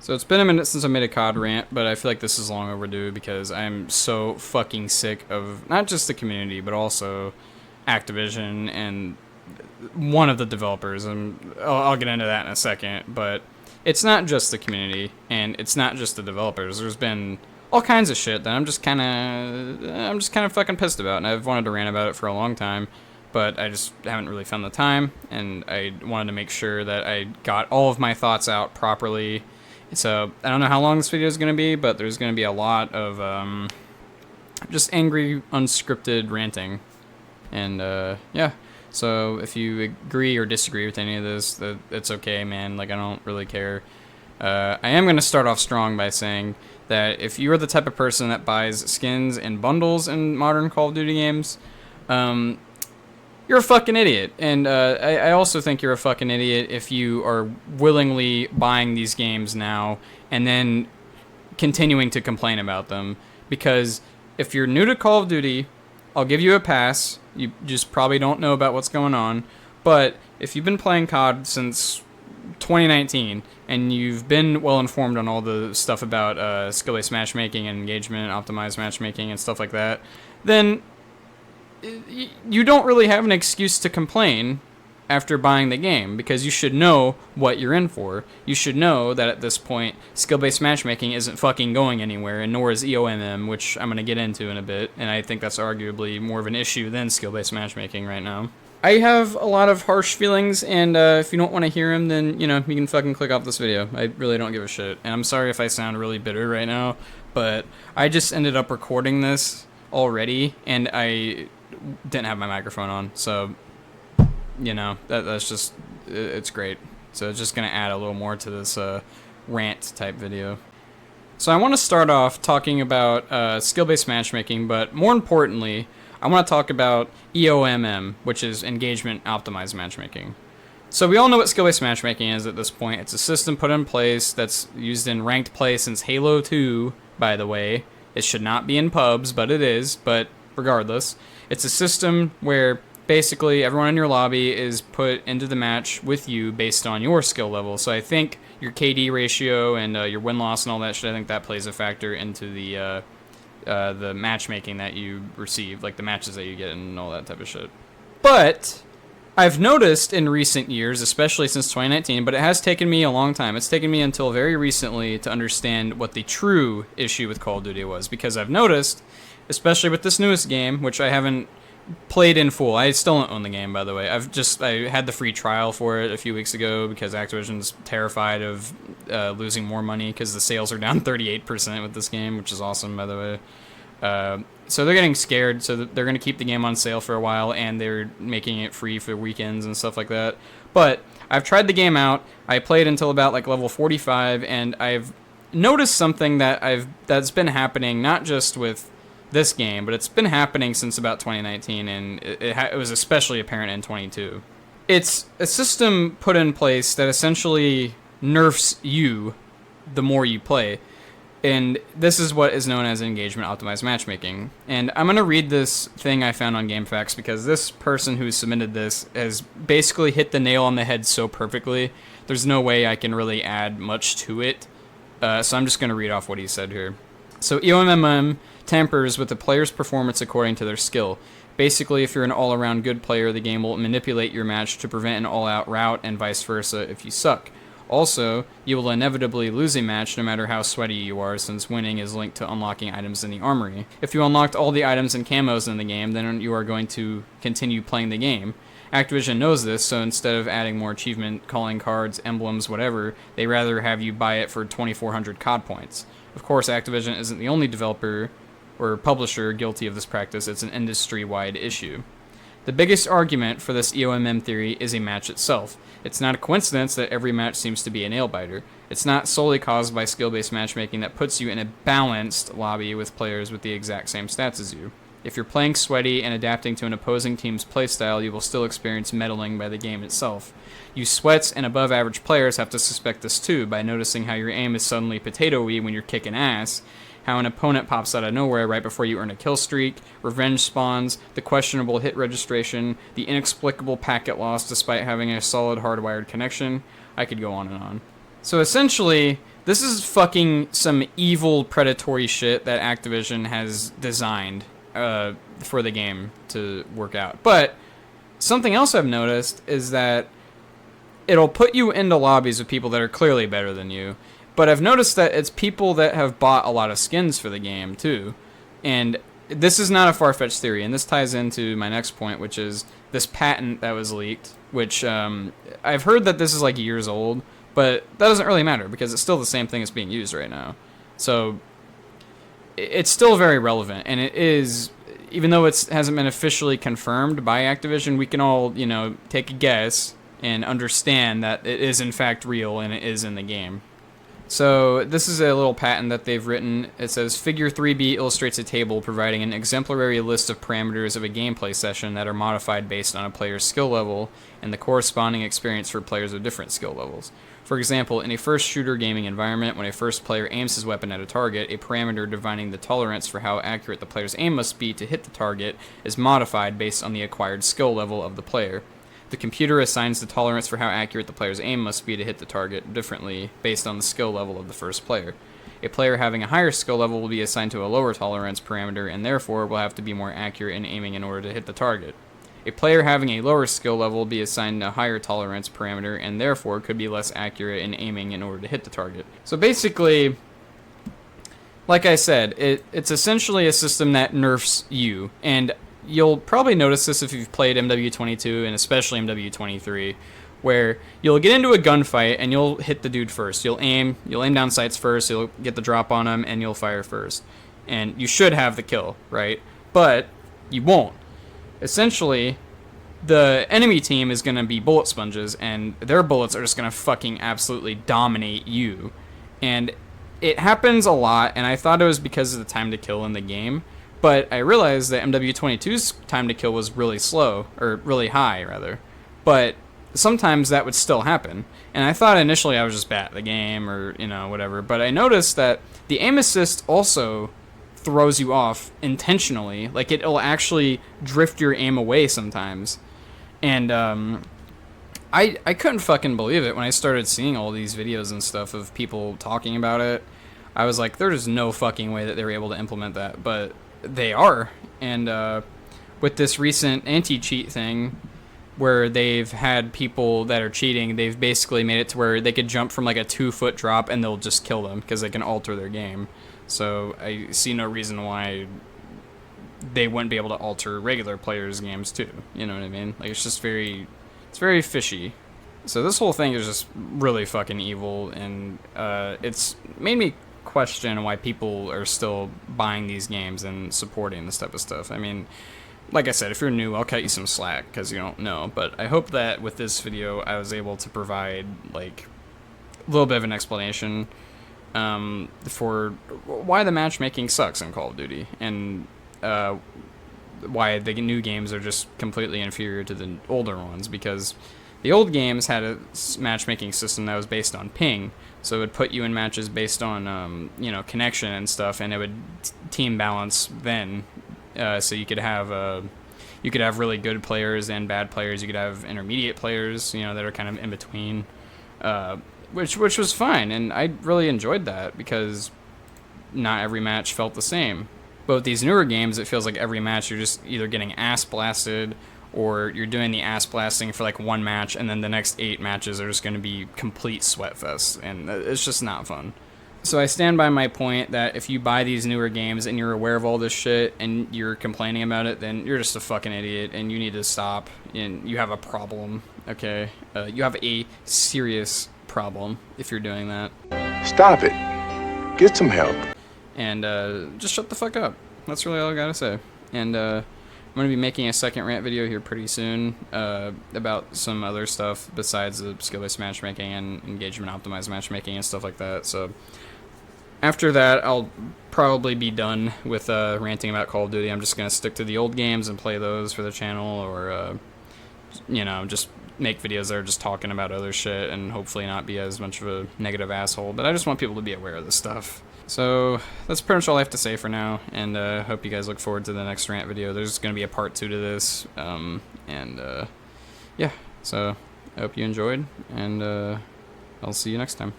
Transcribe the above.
So it's been a minute since I made a COD rant, but I feel like this is long overdue because I'm so fucking sick of not just the community, but also Activision and one of the developers. And I'll get into that in a second, but it's not just the community and it's not just the developers. There's been all kinds of shit that I'm just kind of fucking pissed about, and I've wanted to rant about it for a long time, but I just haven't really found the time, and I wanted to make sure that I got all of my thoughts out properly. So I don't know how long this video is going to be, but there's going to be a lot of just angry, unscripted ranting. And yeah, so if you agree or disagree with any of this, it's okay, man. Like, I don't really care. I am going to start off strong by saying that if you are the type of person that buys skins and bundles in modern Call of Duty games, you're a fucking idiot. And I also think you're a fucking idiot if you are willingly buying these games now and then continuing to complain about them. Because if you're new to Call of Duty, I'll give you a pass. You just probably don't know about what's going on. But if you've been playing COD since 2019 and you've been well informed on all the stuff about skill-based matchmaking and engagement, optimized matchmaking and stuff like that, then you don't really have an excuse to complain after buying the game, because you should know what you're in for. You should know that at this point, skill-based matchmaking isn't fucking going anywhere, and nor is EOMM, which I'm going to get into in a bit, and I think that's arguably more of an issue than skill-based matchmaking right now. I have a lot of harsh feelings, and if you don't want to hear them, then, you know, you can fucking click off this video. I really don't give a shit, and I'm sorry if I sound really bitter right now, but I just ended up recording this already, and I didn't have my microphone on, so, you know, that's just, it's great. So it's just going to add a little more to this rant type video. So I want to start off talking about skill-based matchmaking, but more importantly, I want to talk about EOMM, which is engagement optimized matchmaking. So we all know what skill-based matchmaking is at this point. It's a system put in place that's used in ranked play since Halo 2, by the way. It should not be in pubs, but it is, but regardless. It's a system where basically everyone in your lobby is put into the match with you based on your skill level. So I think your KD ratio and your win-loss and all that shit, I think that plays a factor into the matchmaking that you receive, like the matches that you get and all that type of shit. But I've noticed in recent years, especially since 2019, but it has taken me a long time. It's taken me until very recently to understand what the true issue with Call of Duty was, because I've noticed, especially with this newest game, which I haven't played in full. I still don't own the game, by the way. I had the free trial for it a few weeks ago because Activision's terrified of losing more money because the sales are down 38% with this game, which is awesome, by the way. So they're getting scared, so they're going to keep the game on sale for a while, and they're making it free for weekends and stuff like that. But I've tried the game out. I played until about like level 45, and I've noticed something that's been happening not just with this game, but it's been happening since about 2019, and it was especially apparent in 22. It's a system put in place that essentially nerfs you the more you play, and this is what is known as engagement optimized matchmaking. And I'm going to read this thing I found on GameFAQS because this person who submitted this has basically hit the nail on the head so perfectly. There's no way I can really add much to it, so I'm just going to read off what he said here. So EOMM tampers with the player's performance according to their skill. Basically, if you're an all-around good player, the game will manipulate your match to prevent an all-out rout, and vice versa if you suck. Also, you will inevitably lose a match no matter how sweaty you are, since winning is linked to unlocking items in the armory. If you unlocked all the items and camos in the game, then you are going to continue playing the game. Activision knows this, so instead of adding more achievement, calling cards, emblems, whatever, they rather have you buy it for 2,400 COD points. Of course, Activision isn't the only developer or publisher guilty of this practice. It's an industry-wide issue. The biggest argument for this EOMM theory is a match itself. It's not a coincidence that every match seems to be a nail-biter. It's not solely caused by skill-based matchmaking that puts you in a balanced lobby with players with the exact same stats as you. If you're playing sweaty and adapting to an opposing team's playstyle, you will still experience meddling by the game itself. You sweats and above-average players have to suspect this too by noticing how your aim is suddenly potato-y when you're kicking ass, how an opponent pops out of nowhere right before you earn a kill streak, revenge spawns, the questionable hit registration, the inexplicable packet loss despite having a solid hardwired connection. I could go on and on. So essentially, This is fucking some evil predatory shit that Activision has designed for the game to work out. But something else I've noticed is that it'll put you into lobbies with people that are clearly better than you. But I've noticed that it's people that have bought a lot of skins for the game, too. And this is not a far-fetched theory, and this ties into my next point, which is this patent that was leaked, which I've heard that this is like years old, but that doesn't really matter because it's still the same thing that's being used right now. So it's still very relevant, and it is, even though it hasn't been officially confirmed by Activision, we can all, you know, take a guess and understand that it is in fact real and it is in the game. So this is a little patent that they've written. It says, Figure 3B illustrates a table providing an exemplary list of parameters of a gameplay session that are modified based on a player's skill level and the corresponding experience for players of different skill levels. For example, in a first shooter gaming environment, when a first player aims his weapon at a target, a parameter defining the tolerance for how accurate the player's aim must be to hit the target is modified based on the acquired skill level of the player. The computer assigns the tolerance for how accurate the player's aim must be to hit the target differently based on the skill level of the first player. A player having a higher skill level will be assigned to a lower tolerance parameter and therefore will have to be more accurate in aiming in order to hit the target. A player having a lower skill level will be assigned a higher tolerance parameter and therefore could be less accurate in aiming in order to hit the target. So basically, like I said, it's essentially a system that nerfs you, and you'll probably notice this if you've played MW22 and especially MW23, where you'll get into a gunfight and you'll hit the dude first. You'll aim down sights first, you'll get the drop on him, and you'll fire first. And you should have the kill, right? But you won't. Essentially, the enemy team is going to be bullet sponges, and their bullets are just going to fucking absolutely dominate you. And it happens a lot, and I thought it was because of the time to kill in the game. But I realized that MW22's time to kill was really slow, or really high, rather. But sometimes that would still happen. And I thought initially I was just bad at the game, or, you know, whatever. But I noticed that the aim assist also throws you off intentionally. Like, it'll actually drift your aim away sometimes. And I couldn't fucking believe it when I started seeing all these videos and stuff of people talking about it. I was like, there's no fucking way that they were able to implement that. But they are. And with this recent anti-cheat thing, where they've had people that are cheating, they've basically made it to where they could jump from like a 2-foot drop and they'll just kill them because they can alter their game. So I see no reason why they wouldn't be able to alter regular players' games too. You know what I mean? Like, it's very fishy. So this whole thing is just really fucking evil, and it's made me question why people are still buying these games and supporting this type of stuff. I mean, like I said, if you're new, I'll cut you some slack because you don't know, but I hope that with this video I was able to provide like a little bit of an explanation for why the matchmaking sucks in Call of Duty, and why the new games are just completely inferior to the older ones, because the old games had a matchmaking system that was based on ping, so it would put you in matches based on you know, connection and stuff, and it would team balance then. So you could have really good players and bad players. You could have intermediate players, you know, that are kind of in between, which was fine, and I really enjoyed that because not every match felt the same. But with these newer games, it feels like every match you're just either getting ass blasted, or you're doing the ass blasting for like one match, and then the next 8 matches are just going to be complete sweat fest, and it's just not fun. So I stand by my point that if you buy these newer games and you're aware of all this shit and you're complaining about it, then you're just a fucking idiot and you need to stop, and you have a problem, okay? You have a serious problem if you're doing that. Stop it. Get some help. And just shut the fuck up. That's really all I gotta say. And I'm going to be making a second rant video here pretty soon about some other stuff besides the skill-based matchmaking and engagement-optimized matchmaking and stuff like that. So after that, I'll probably be done with ranting about Call of Duty. I'm just going to stick to the old games and play those for the channel, or, you know, just make videos that are just talking about other shit and hopefully not be as much of a negative asshole. But I just want people to be aware of this stuff. So that's pretty much all I have to say for now, and hope you guys look forward to the next rant video. There's going to be a part 2 to this, yeah, so I hope you enjoyed, and I'll see you next time.